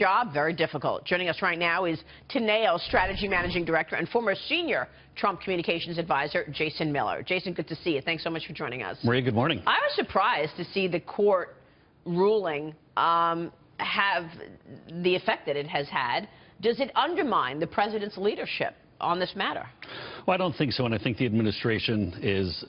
Job very difficult. Joining us right now is Teneo Strategy Managing Director and former senior Trump communications advisor, Jason Miller. Jason, good to see you. Thanks so much for joining us. Maria, good morning. I was surprised to see the court ruling have the effect that it has had. Does it undermine the president's leadership on this matter? Well, I don't think so, and I think the administration is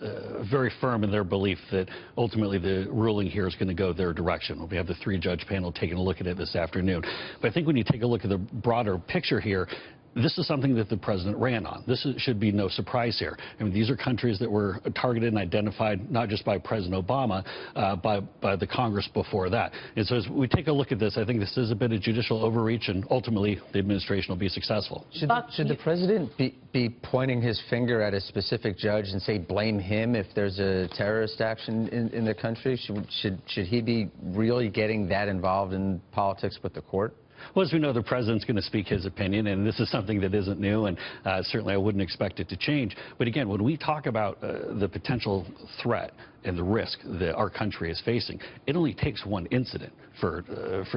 very firm in their belief that ultimately the ruling here is going to go their direction. We have the three-judge panel taking a look at it this afternoon. But I think when you take a look at the broader picture here, this is something that the president ran on. Should be no surprise here. I mean, these are countries that were targeted and identified not just by President Obama, by the Congress before that. And so as we take a look at this, I think this is a bit of judicial overreach, and ultimately the administration will be successfuld the president be pointing his finger at a specific judge and say blame him if there's a terrorist action in the country? Should he be really getting that involved in politics with the court? Well, as we know, the president's going to speak his opinion, and this is something that isn't new, and certainly I wouldn't expect it to change. But again, when we talk about the potential threat and the risk that our country is facing, it only takes one incident for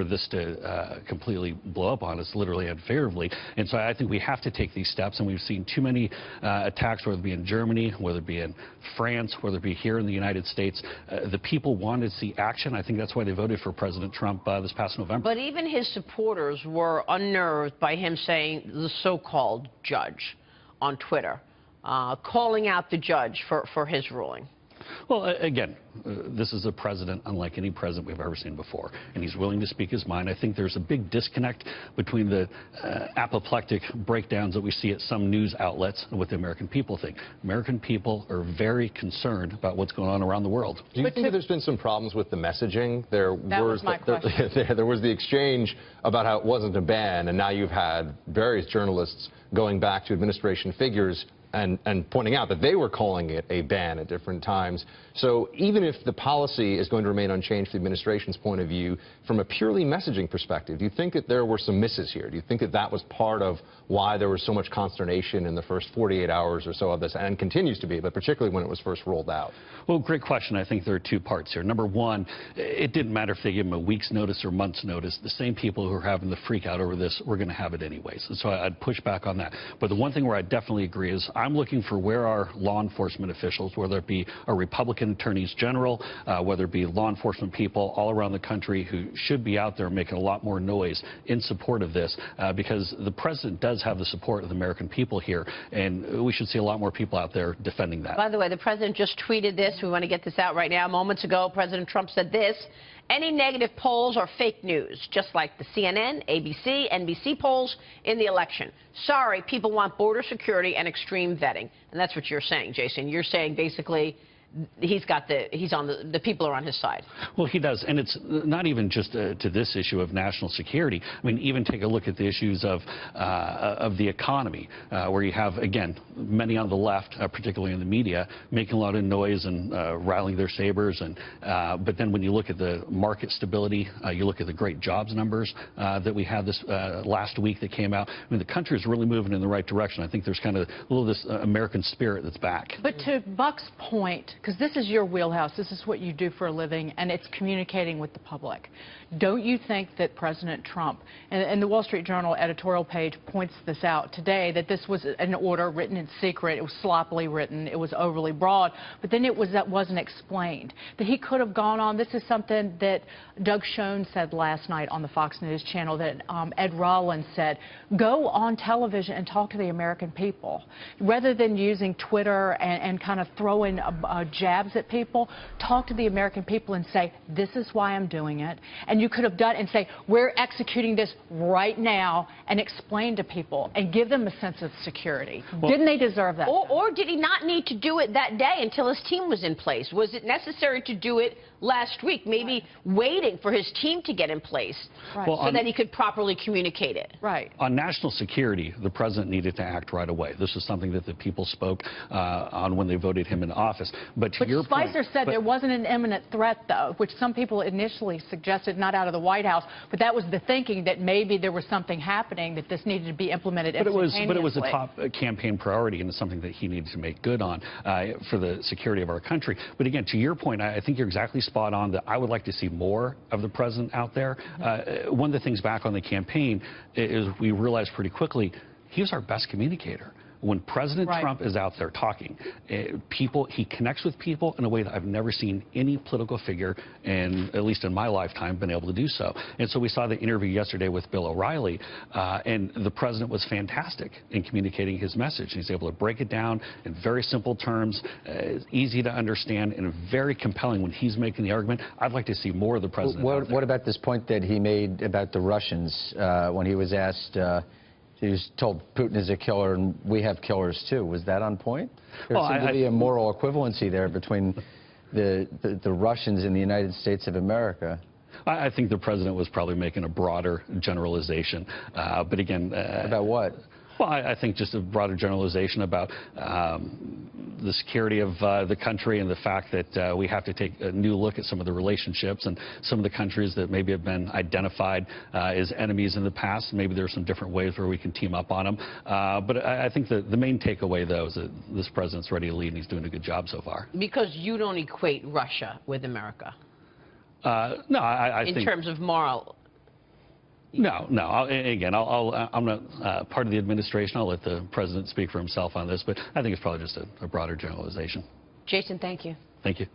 this to completely blow up on us, literally unfavorably. And so I think we have to take these steps, and we've seen too many attacks, whether it be in Germany, whether it be in France, whether it be here in the United States. The people wanted to see action. I think that's why they voted for President Trump this past November. But even his supporters were unnerved by him saying the so-called judge on Twitter, calling out the judge for his ruling. Well, again, this is a president unlike any president we've ever seen before, and he's willing to speak his mind. I think there's a big disconnect between the apoplectic breakdowns that we see at some news outlets and what the American people think. American people are very concerned about what's going on around the world. Do you think that there's been some problems with the messaging? There was the exchange about how it wasn't a ban, and now you've had various journalists going back to administration figures and pointing out that they were calling it a ban at different times. So even if the policy is going to remain unchanged from the administration's point of view, from a purely messaging perspective, do you think that there were some misses here? Do you think that that was part of why there was so much consternation in the first 48 hours or so of this, and continues to be, but particularly when it was first rolled out? Well, great question. I think there are two parts here. Number one, it didn't matter if they gave them a week's notice or month's notice. The same people who are having the freak out over this were going to have it anyways. And so I'd push back on that. But the one thing where I definitely agree is I'm looking for where our law enforcement officials, whether it be our Republican attorneys general, whether it be law enforcement people all around the country who should be out there making a lot more noise in support of this, because the president does have the support of the American people here, and we should see a lot more people out there defending that. By the way, the president just tweeted this. We want to get this out right now. Moments ago, President Trump said this: any negative polls are fake news, just like the CNN, ABC, NBC polls in the election. Sorry, people want border security and extreme vetting. And that's what you're saying, Jason. You're saying basically the people are on his side. Well, he does, and it's not even just to this issue of national security. I mean, even take a look at the issues of the economy, where you have, again, many on the left, particularly in the media, making a lot of noise and rattling their sabers. And but then when you look at the market stability, you look at the great jobs numbers that we had this last week that came out. I mean, the country is really moving in the right direction. I think there's kind of a little of this American spirit that's back. But to Buck's point, because this is your wheelhouse, this is what you do for a living, and it's communicating with the public. Don't you think that President Trump, and the Wall Street Journal editorial page points this out today, that this was an order written in secret, it was sloppily written, it was overly broad, but then that wasn't explained, that he could have gone on. This is something that Doug Schoen said last night on the Fox News channel, that Ed Rollins said, go on television and talk to the American people. Rather than using Twitter and kind of throwing jabs at people, talk to the American people and say, this is why I'm doing it. And you could have done and say, we're executing this right now, and explain to people and give them a sense of security. Well, didn't they deserve that? Or did he not need to do it that day until his team was in place? Was it necessary to do it last week, maybe waiting for his team to get in place so that he could properly communicate it? Right. On national security, the president needed to act right away. This is something that the people spoke on when they voted him into office. But Spicer said there wasn't an imminent threat, though, which some people initially suggested, not out of the White House, but that was the thinking, that maybe there was something happening, that this needed to be implemented instantaneously. But it was a top campaign priority, and it's something that he needed to make good on for the security of our country. But again, to your point, I think you're exactly spot spot on that I would like to see more of the president out there. One of the things back on the campaign is we realized pretty quickly he was our best communicator. When President Trump is out there talking, he connects with people in a way that I've never seen any political figure, at least in my lifetime, been able to do so. And so we saw the interview yesterday with Bill O'Reilly, and the president was fantastic in communicating his message. He's able to break it down in very simple terms, easy to understand, and very compelling when he's making the argument. I'd like to see more of the president. What about this point that he made about the Russians when he was asked? He was told Putin is a killer and we have killers too. Was that on point? There seemed to be a moral equivalency there between the Russians and the United States of America. I think the president was probably making a broader generalization. But again... about what? Well, I think just a broader generalization about the security of the country and the fact that we have to take a new look at some of the relationships and some of the countries that maybe have been identified as enemies in the past. Maybe there are some different ways where we can team up on them. But I think the main takeaway, though, is that this president's ready to lead and he's doing a good job so far. Because you don't equate Russia with America? No, I think... In terms of moral... No. Again, I'm not part of the administration. I'll let the president speak for himself on this, but I think it's probably just a broader generalization. Jason, thank you. Thank you.